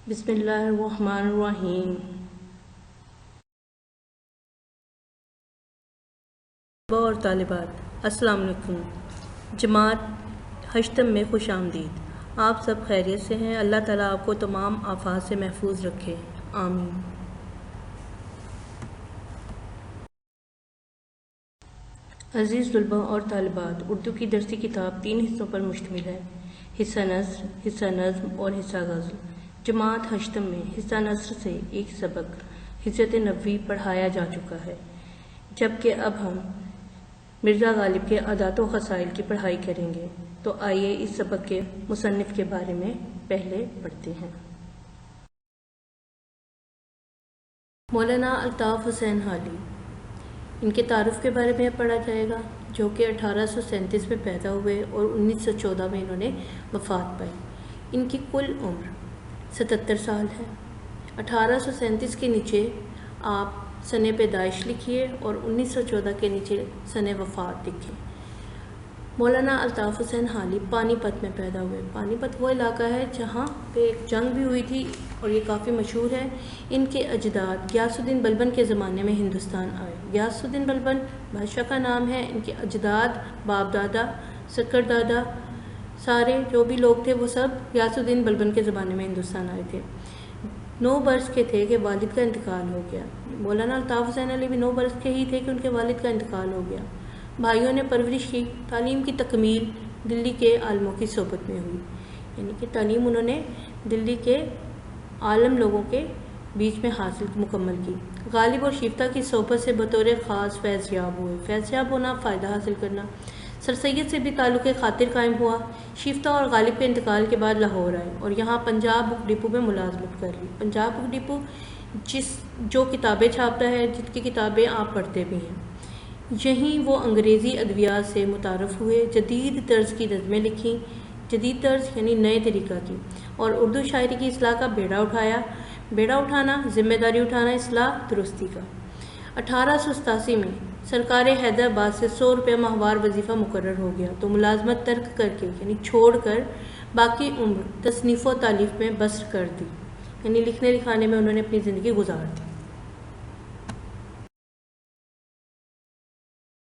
بسم اللہ الرحمن الرحیم۔ طلباء اور طالبات السلام علیکم۔ جماعت ہشتم میں خوش آمدید۔ آپ سب خیریت سے ہیں؟ اللہ تعالیٰ آپ کو تمام آفات سے محفوظ رکھے، آمین۔ عزیز طلباء اور طالبات، اردو کی درسی کتاب 3 حصوں پر مشتمل ہے: حصہ نثر، حصہ نظم اور حصہ غزل۔ جماعت ہشتم میں حصہ نثر سے ایک سبق ہجرت نبوی پڑھایا جا چکا ہے، جبکہ اب ہم مرزا غالب کے عادات و خصائل کی پڑھائی کریں گے۔ تو آئیے اس سبق کے مصنف کے بارے میں پہلے پڑھتے ہیں۔ مولانا الطاف حسین حالی، ان کے تعارف کے بارے میں پڑھا جائے گا، جو کہ 1837 میں پیدا ہوئے اور 1914 میں انہوں نے وفات پائی۔ ان کی کل عمر 77 سال ہے۔ 1837 کے نیچے آپ سن پیدائش لکھیے اور 1914 کے نیچے سن وفات لکھیں۔ مولانا الطاف حسین حالی پانی پت میں پیدا ہوئے۔ پانی پت وہ علاقہ ہے جہاں پہ ایک جنگ بھی ہوئی تھی اور یہ کافی مشہور ہے۔ ان کے اجداد غیاث الدین بلبن کے زمانے میں ہندوستان آئے۔ غیاث الدین بلبن بادشاہ کا نام ہے۔ ان کے اجداد، باپ دادا، سکر دادا، سارے جو بھی لوگ تھے وہ سب غیاث الدین بلبن کے زمانے میں ہندوستان آئے تھے۔ 9 برس کے تھے کہ والد کا انتقال ہو گیا۔ مولانا الطاف حسین علی بھی 9 برس کے ہی تھے کہ ان کے والد کا انتقال ہو گیا۔ بھائیوں نے پرورش کی، تعلیم کی تکمیل دلی کے عالموں کی صحبت میں ہوئی، یعنی کہ تعلیم انہوں نے دلی کے عالم لوگوں کے بیچ میں مکمل کی۔ غالب اور شیفتہ کی صحبت سے بطور خاص فیض یاب ہوئے۔ فیض یاب ہونا، فائدہ حاصل کرنا۔ سر سید سے بھی تعلق خاطر قائم ہوا۔ شیفتہ اور غالب کے انتقال کے بعد لاہور آئے اور یہاں پنجاب بک ڈپو میں ملازمت کر لی۔ پنجاب بک ڈپو جو کتابیں چھاپتا ہے، جن کی کتابیں آپ پڑھتے بھی ہیں، یہیں وہ انگریزی ادبیات سے متعارف ہوئے، جدید طرز کی نظمیں لکھیں، جدید طرز یعنی نئے طریقہ کی، اور اردو شاعری کی اصلاح کا بیڑا اٹھایا۔ بیڑا اٹھانا، ذمہ داری اٹھانا، اصلاح درستی کا۔ 1887 میں سرکار حیدرآباد سے 100 روپے ماہوار وظیفہ مقرر ہو گیا تو ملازمت ترک کر کے یعنی چھوڑ کر باقی عمر تصنیف و تالیف میں بسر کر دی، یعنی لکھنے لکھانے میں انہوں نے اپنی زندگی گزار دی۔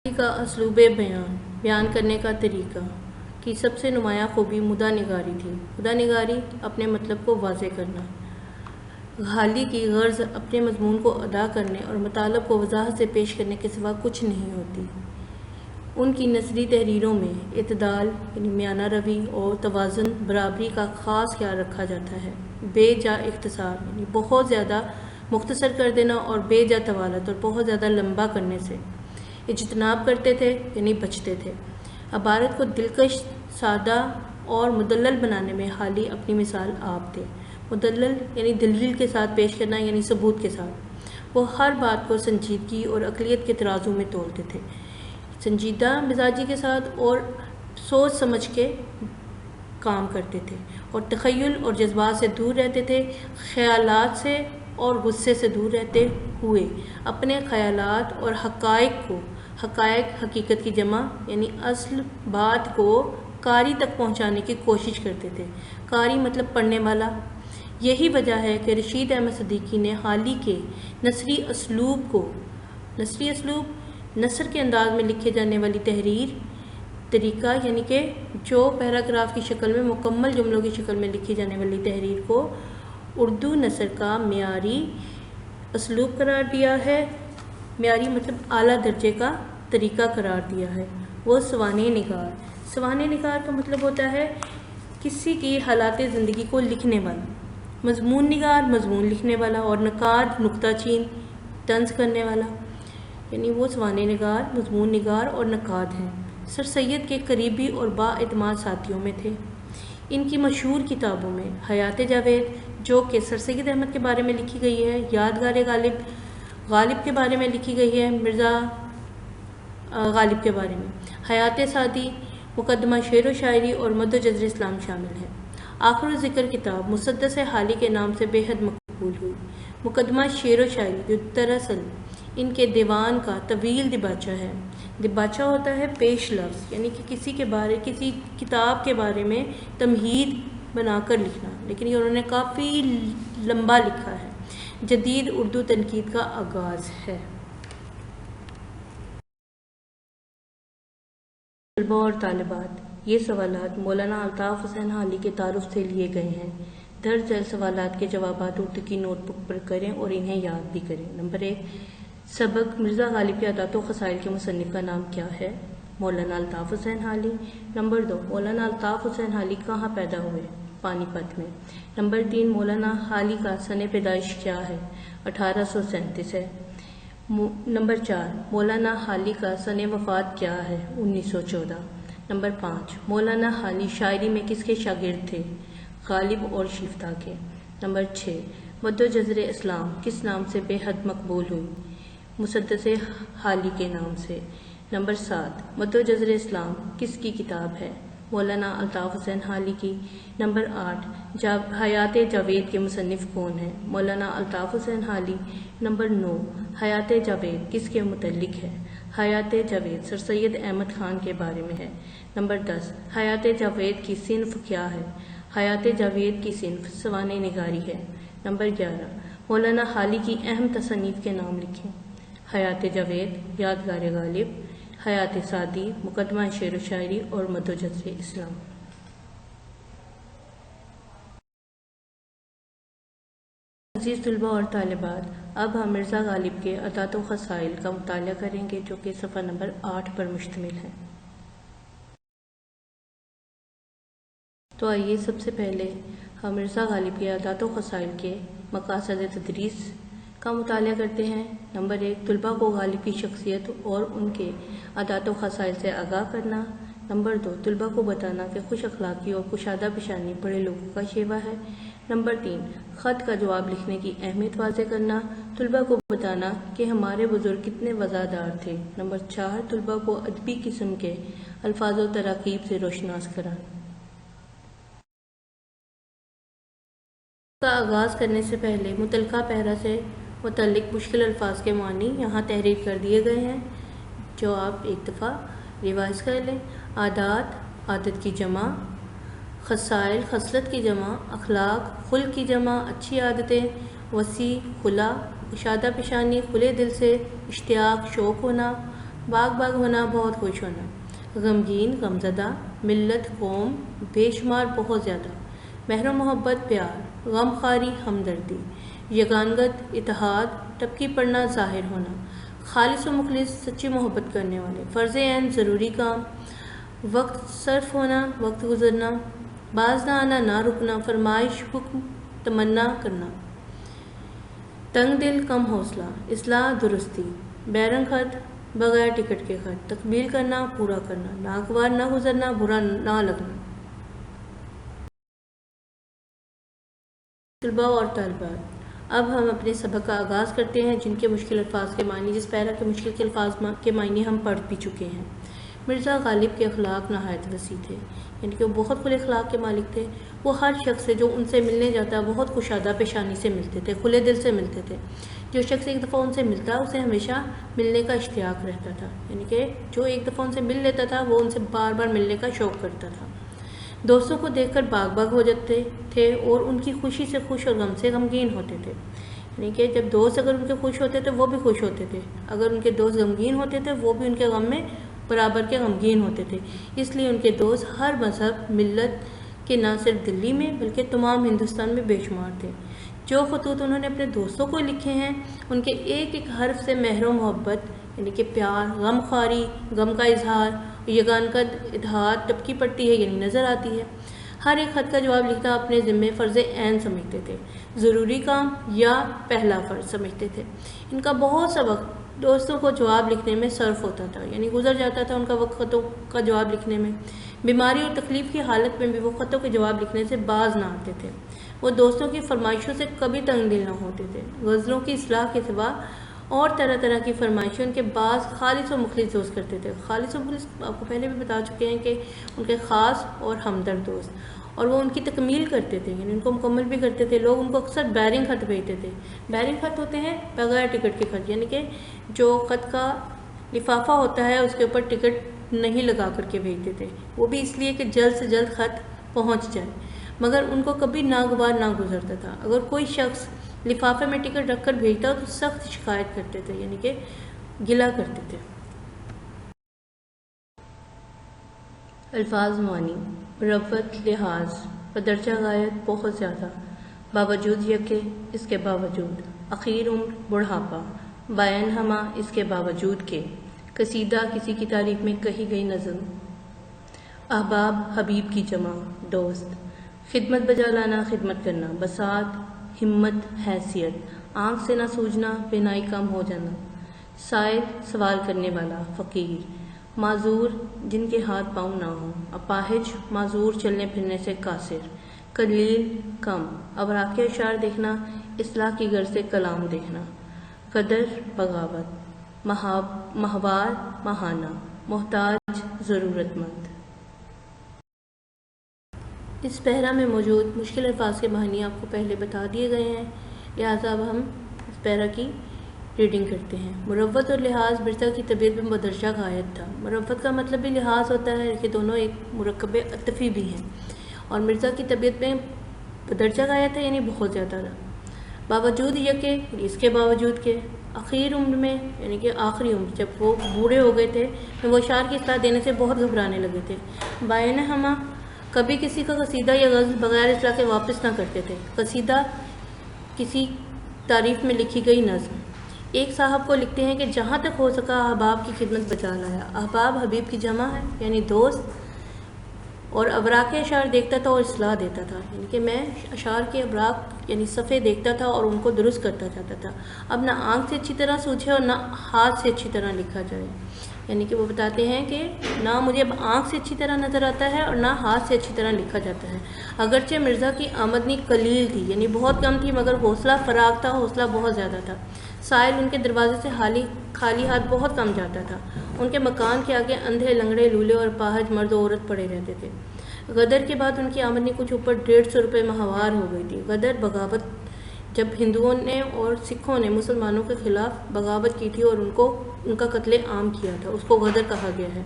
کا اسلوب بیان کرنے کا طریقہ کی سب سے نمایاں خوبی مدعا نگاری تھی۔ مدعا نگاری اپنے مطلب کو واضح کرنا، حالی کی غرض اپنے مضمون کو ادا کرنے اور مطالب کو وضاحت سے پیش کرنے کے سوا کچھ نہیں ہوتی۔ ان کی نثری تحریروں میں اعتدال یعنی میانہ روی اور توازن برابری کا خاص خیال رکھا جاتا ہے۔ بے جا اختصار یعنی بہت زیادہ مختصر کر دینا اور بے جا طوالت اور بہت زیادہ لمبا کرنے سے اجتناب کرتے تھے یعنی بچتے تھے۔ عبارت کو دلکش، سادہ اور مدلل بنانے میں حالی اپنی مثال آپ تھے۔ مدلل یعنی دلیل کے ساتھ پیش کرنا یعنی ثبوت کے ساتھ۔ وہ ہر بات کو سنجیدگی اور عقلیت کے ترازو میں تولتے تھے، سنجیدہ مزاجی کے ساتھ، اور سوچ سمجھ کے کام کرتے تھے، اور تخیل اور جذبات سے دور رہتے تھے۔ خیالات سے اور غصے سے دور رہتے ہوئے اپنے خیالات اور حقائق کو، حقائق حقیقت کی جمع یعنی اصل بات کو قاری تک پہنچانے کی کوشش کرتے تھے۔ قاری مطلب پڑھنے والا۔ یہی وجہ ہے کہ رشید احمد صدیقی نے حالی کے نثری اسلوب نثر کے انداز میں لکھے جانے والی تحریر طریقہ یعنی کہ جو پیراگراف کی شکل میں مکمل جملوں کی شکل میں لکھی جانے والی تحریر کو اردو نثر کا معیاری اسلوب قرار دیا ہے۔ معیاری مطلب اعلیٰ درجے کا طریقہ قرار دیا ہے۔ وہ سوانح نگار۔ سوانح نگار کا مطلب ہوتا ہے کسی کی حالات زندگی کو لکھنے والا۔ مضمون نگار مضمون لکھنے والا، اور نقاد نکتہ چین طنز کرنے والا، یعنی وہ سوانح نگار، مضمون نگار اور نقاد ہیں۔ سر سید کے قریبی اور با اعتماد ساتھیوں میں تھے۔ ان کی مشہور کتابوں میں حیات جاوید جو کہ سر سید احمد کے بارے میں لکھی گئی ہے، یادگار غالب کے بارے میں لکھی گئی ہے، مرزا غالب کے بارے میں، حیات سعدی، مقدمہ شعر و شاعری اور مد و جزر اسلام شامل ہے۔ آخر و ذکر کتاب مسدس حالی کے نام سے بے حد مقبول ہوئی۔ مقدمہ شعر و شاعری جو دراصل ان کے دیوان کا طویل دباچہ ہے۔ دباچہ ہوتا ہے پیش لفظ، یعنی کہ کسی کتاب کے بارے میں تمہید بنا کر لکھنا، لیکن یہ انہوں نے کافی لمبا لکھا ہے۔ جدید اردو تنقید کا آغاز ہے۔ طلباء اور طالبات، یہ سوالات مولانا الطاف حسین حالی کے تعارف سے لیے گئے ہیں۔ درج ذیل سوالات کے جوابات اردو کی نوٹ بک پر کریں اور انہیں یاد بھی کریں۔ نمبر 1، سبق مرزا غالب کے عادات و خصائل کے مصنف کا نام کیا ہے؟ مولانا الطاف حسین حالی۔ نمبر 2، مولانا الطاف حسین حالی کہاں پیدا ہوئے؟ پانی پت میں۔ نمبر 3، مولانا حالی کا سن پیدائش کیا ہے؟ 1837 ہے۔ نمبر 4، مولانا حالی کا سن وفات کیا ہے؟ 1914۔ نمبر 5، مولانا حالی شاعری میں کس کے شاگرد تھے؟ غالب اور شیفتہ کے۔ نمبر 6، مد و جزر اسلام کس نام سے بے حد مقبول ہوئی؟ مسدس حالی کے نام سے۔ نمبر 7، مد و جزر اسلام کس کی کتاب ہے؟ مولانا الطاف حسین حالی کی۔ نمبر 8، حیات جاوید کے مصنف کون ہیں؟ مولانا الطاف حسین حالی۔ نمبر 9، حیات جاوید کس کے متعلق ہے؟ حیات جاوید سر سید احمد خان کے بارے میں ہے۔ نمبر 10، حیات جاوید کی صنف کیا ہے؟ حیات جاوید کی صنف سوانح نگاری ہے۔ نمبر 11، مولانا حالی کی اہم تصانیف کے نام لکھیں۔ حیات جاوید، یادگار غالب، حیات سعدی، مقدمہ شعر و شاعری اور مد و جزر اسلام۔ عزیز طلباء اور طالبات، اب ہم مرزا غالب کے عادات و خصائل کا مطالعہ کریں گے جو کہ صفحہ نمبر 8 پر مشتمل ہے۔ تو آئیے سب سے پہلے ہم مرزا غالب کے عادات و خصائل کے مقاصد تدریس کا مطالعہ کرتے ہیں۔ نمبر 1، طلباء کو غالب کی شخصیت اور ان کے عادات و خصائل سے آگاہ کرنا۔ نمبر 2، طلباء کو بتانا کہ خوش اخلاقی اور کشادہ پیشانی بڑے لوگوں کا شیوا ہے۔ نمبر 3، خط کا جواب لکھنے کی اہمیت واضح کرنا۔ طلباء کو بتانا کہ ہمارے بزرگ کتنے وفادار تھے۔ نمبر 4، طلباء کو ادبی قسم کے الفاظ و تراکیب سے روشناس کرانا۔ کا آغاز کرنے سے پہلے متعلقہ پیرا سے متعلق مشکل الفاظ کے معنی یہاں تحریر کر دیے گئے ہیں، جو آپ ایک دفعہ ریوائز کر لیں۔ عادات، عادت کی جمع، خصائل، خصلت کی جمع، اخلاق، خلق کی جمع، اچھی عادتیں، وسیع، کھلا، کشادہ پیشانی، کھلے دل سے، اشتیاق، شوق ہونا، باغ ہونا، بہت خوش ہونا، غمگین، غمزدہ، ملت، قوم، بے شمار، بہت زیادہ، مہر و محبت، پیار، غم خواری، ہمدردی، یگانگت، اتحاد، ٹپکی پڑنا، ظاہر ہونا، خالص و مخلص، سچی محبت کرنے والے، فرض عین، ضروری کام، وقت صرف ہونا، وقت گزرنا، باز نہ آنا، نہ رکنا، فرمائش، حکم، تمنا کرنا، تنگ دل، کم حوصلہ، اصلاح، درستی، بیرنگ خط، بغیر ٹکٹ کے خط، تقبیل کرنا، پورا کرنا، ناگوار نہ گزرنا، برا نہ لگنا۔ طلباء اور طالبات، اب ہم اپنے سبق کا آغاز کرتے ہیں جن کے مشکل الفاظ کے معنی، جس پیرا کے مشکل کے الفاظ کے معنی ہم پڑھ بھی چکے ہیں۔ مرزا غالب کے اخلاق نہایت وسیع تھے، یعنی کہ وہ بہت کھلے اخلاق کے مالک تھے۔ وہ ہر شخص سے جو ان سے ملنے جاتا بہت کشادہ پیشانی سے ملتے تھے، کھلے دل سے ملتے تھے۔ جو شخص ایک دفعہ ان سے ملتا اسے ہمیشہ ملنے کا اشتیاق رہتا تھا، یعنی کہ جو ایک دفعہ ان سے مل لیتا تھا وہ ان سے بار بار ملنے کا شوق کرتا تھا۔ دوستوں کو دیکھ کر باغ ہو جاتے تھے اور ان کی خوشی سے خوش اور غم سے غمگین ہوتے تھے، یعنی کہ جب دوست اگر ان کے خوش ہوتے تھے وہ بھی خوش ہوتے تھے، اگر ان کے دوست غمگین ہوتے تھے وہ بھی ان کے غم میں برابر کے غمگین ہوتے تھے۔ اس لیے ان کے دوست ہر مذہب، ملت کے نہ صرف دلی میں بلکہ تمام ہندوستان میں بے شمار تھے۔ جو خطوط انہوں نے اپنے دوستوں کو لکھے ہیں ان کے ایک ایک حرف سے مہر و محبت، یعنی کہ پیار، غم خواری، غم کا اظہار، یگانگت، اتحاد، ٹپکی پڑتی ہے یعنی نظر آتی ہے۔ ہر ایک خط کا جواب لکھنا اپنے ذمے فرض عین سمجھتے تھے، ضروری کام یا پہلا فرض سمجھتے تھے۔ ان کا بہت سا وقت دوستوں کو جواب لکھنے میں صرف ہوتا تھا، یعنی گزر جاتا تھا ان کا وقت خطوں کا جواب لکھنے میں۔ بیماری اور تکلیف کی حالت میں بھی وہ خطوں کے جواب لکھنے سے باز نہ آتے تھے۔ وہ دوستوں کی فرمائشوں سے کبھی تنگ دل نہ ہوتے تھے۔ غزلوں کی اصلاح کے سوا اور طرح طرح کی فرمائشیں ان کے بعض خالص و مخلص دوست کرتے تھے۔ خالص و مخلص آپ کو پہلے بھی بتا چکے ہیں کہ ان کے خاص اور ہمدرد دوست، اور وہ ان کی تکمیل کرتے تھے، یعنی ان کو مکمل بھی کرتے تھے۔ لوگ ان کو اکثر بیرنگ خط بھیجتے تھے۔ بیرنگ خط ہوتے ہیں بغیر ٹکٹ کے خط، یعنی کہ جو خط کا لفافہ ہوتا ہے اس کے اوپر ٹکٹ نہیں لگا کر کے بھیجتے تھے، وہ بھی اس لیے کہ جلد سے جلد خط پہنچ جائے۔ مگر ان کو کبھی ناگوار نہ گزرتا تھا۔ اگر کوئی شخص لفافے میں ٹکٹ رکھ کر بھیجتا تو سخت شکایت کرتے تھے، یعنی کہ گلہ کرتے تھے۔ الفاظ معنی: مروت، لحاظ، بدرجہ غایت بہت زیادہ، باوجود یہ کہ، اس کے باوجود، اخیر عمر بڑھاپا، باین ہمہ اس کے باوجود کہ، قصیدہ کسی کی تعریف میں کہی گئی نظم، احباب حبیب کی جمع، دوست، خدمت بجا لانا خدمت کرنا، بساط ہمت حیثیت، آنکھ سے نہ سوجنا بینائی کم ہو جانا، سائل سوال کرنے والا، فقیر، معذور جن کے ہاتھ پاؤں نہ ہوں، اپاہج معذور چلنے پھرنے سے قاصر، قلیل کم، اوراق اشعار دیکھنا اصلاح کی غرض سے کلام دیکھنا، قدر بغاوت، ماہوار ماہانہ، محتاج ضرورت مند۔ اس پیرا میں موجود مشکل الفاظ کے معنی آپ کو پہلے بتا دیے گئے ہیں، لہٰذا اب ہم اس پیرا کی ریڈنگ کرتے ہیں۔ مروت اور لحاظ مرزا کی طبیعت میں بدرجہ غایت تھا۔ مروت کا مطلب بھی لحاظ ہوتا ہے کہ دونوں ایک مرکب عطفی بھی ہیں، اور مرزا کی طبیعت میں بدرجہ غایت ہے، یعنی بہت زیادہ تھا۔ باوجود یہ کہ، اس کے باوجود کہ، اخیر عمر میں، یعنی کہ آخری عمر، جب وہ بوڑھے ہو گئے تھے تو وہ اشعار کی اصلاح دینے سے بہت گھبرانے لگے تھے۔ باین ہمہ، کبھی کسی کا قصیدہ یا غزل بغیر اصلاح کے واپس نہ کرتے تھے۔ قصیدہ کسی تعریف میں لکھی گئی نظم۔ ایک صاحب کو لکھتے ہیں کہ جہاں تک ہو سکا احباب کی خدمت بچا لایا۔ احباب حبیب کی جمع ہے، یعنی دوست، اور اوراق اشعار دیکھتا تھا اور اصلاح دیتا تھا، یعنی کہ میں اشعار کے اوراق یعنی صفحے دیکھتا تھا اور ان کو درست کرتا جاتا تھا۔ اب نہ آنکھ سے اچھی طرح سوجھے اور نہ ہاتھ سے اچھی طرح لکھا جائے، یعنی کہ وہ بتاتے ہیں کہ نہ مجھے اب آنکھ سے اچھی طرح نظر آتا ہے اور نہ ہاتھ سے اچھی طرح لکھا جاتا ہے۔ اگرچہ مرزا کی آمدنی قلیل تھی، یعنی بہت کم تھی، مگر حوصلہ فراغ تھا، حوصلہ بہت زیادہ تھا۔ سائل ان کے دروازے سے خالی ہاتھ بہت کم جاتا تھا۔ ان کے مکان کے آگے اندھے لنگڑے لولے اور پاہج مرد و عورت پڑے رہتے تھے۔ غدر کے بعد ان کی آمدنی کچھ اوپر 150 روپے ماہوار ہو گئی تھی۔ غدر بغاوت، جب ہندوؤں نے اور سکھوں نے مسلمانوں کے خلاف بغاوت کی تھی اور ان کا قتل عام کیا تھا، اس کو غدر کہا گیا ہے۔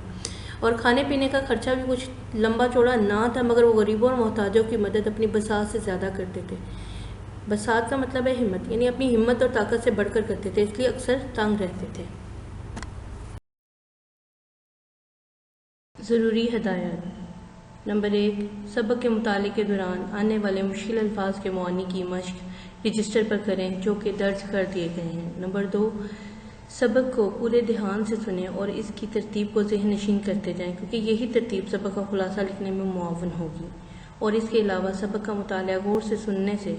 اور کھانے پینے کا خرچہ بھی کچھ لمبا چوڑا نہ تھا، مگر وہ غریبوں اور محتاجوں کی مدد اپنی بساط سے زیادہ کرتے تھے۔ بساط کا مطلب ہے ہمت، یعنی اپنی ہمت اور طاقت سے بڑھ کر کرتے تھے، اس لیے اکثر تنگ رہتے تھے۔ ضروری ہدایات: نمبر 1، سبق کے مطالعے کے دوران آنے والے مشکل الفاظ کے معانی کی مشق رجسٹر پر کریں جو کہ درج کر دیے گئے ہیں۔ نمبر 2، سبق کو پورے دھیان سے سنیں اور اس کی ترتیب کو ذہن نشین کرتے جائیں، کیونکہ یہی ترتیب سبق کا خلاصہ لکھنے میں معاون ہوگی۔ اور اس کے علاوہ سبق کا مطالعہ غور سے سننے سے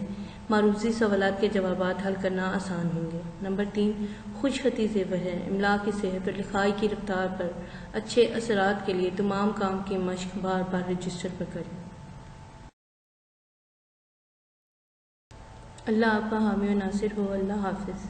معروضی سوالات کے جوابات حل کرنا آسان ہوں گے۔ نمبر 3، خوش خطی زیور ہے، املا کی صحت اور لکھائی کی رفتار پر اچھے اثرات کے لیے تمام کام کی مشق بار بار رجسٹر پر کریں۔ اللہ آپ کا حامی و ناصر ہو۔ اللہ حافظ۔